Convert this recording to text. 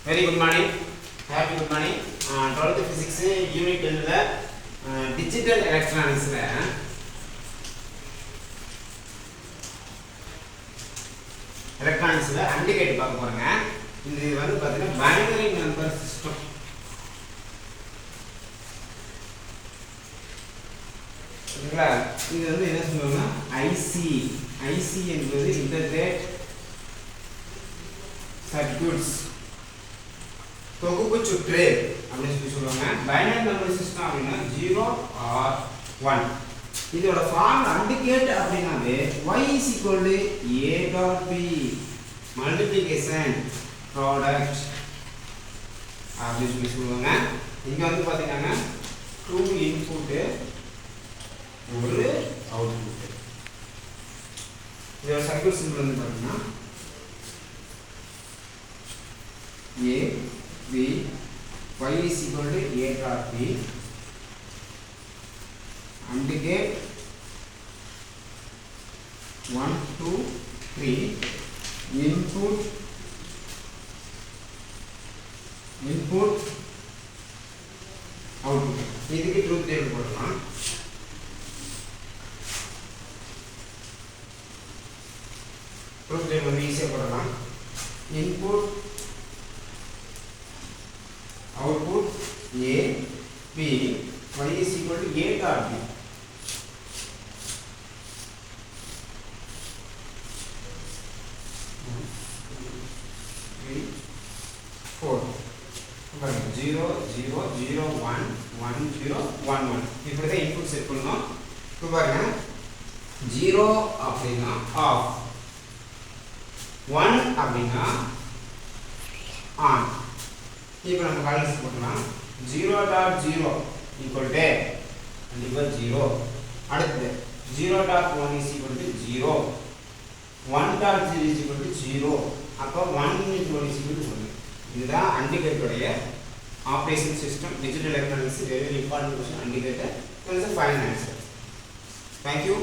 Very good morning. Happy good morning. 12th physics unit 10 ல digital electronics ல electronics ல indicate பார்க்க போறோங்க. இது வந்து பாத்தீங்கன்னா binary number system. சரிங்களா? இது வந்து என்ன சொல்லுவாங்கன்னா IC என்பது integrate circuits தொகுப்பு சுற்று அப்படின்னு சொல்லி சொல்லுவாங்க. பைனரி நம்பர் சிஸ்டம் அப்படின்னா 0 or 1. இதோட ஃபார்ம் இண்டிகேட் அப்படின்னாவே y is equal to a dot b multiplication product அப்படின்னு சொல்லி சொல்லுவாங்க. இங்க வந்து பாத்தீங்கன்னா 2 இன்புட் ஒரு அவுட்புட். இதோட சர்க்யூட் சிம்பிள் வந்து பாத்தீங்கன்னா a b y is equal to a dot b indicate 1 2 3 input output இதுக்கு ட்ரூத் டேபிள் போடலாம். ட்ரூத் டேபிள் வந்து ஈஸியா போடலாம். input output a b y is equal to a dot b. Three, 4 0 0 0 1 1 0 1 1 இப்படி தான் இன்புட் செட் பண்ணனும். இப்போ பாருங்க 0 அப்படினா ஆஃப் 1 அப்படினா ஆன். இப்போ நம்ம கால்குலேட் பண்ணலாம். 0.0 equal to கண்டிப்பா 0. அடுத்து 0.1 is equal to 0. 1.0 is equal to 0. அப்ப 1 into 1 is equal to 1. இதுதான் இண்டிகேட்டர் உடைய operation system. Digital electronics very important question indicator. That is the final answer. Thank you.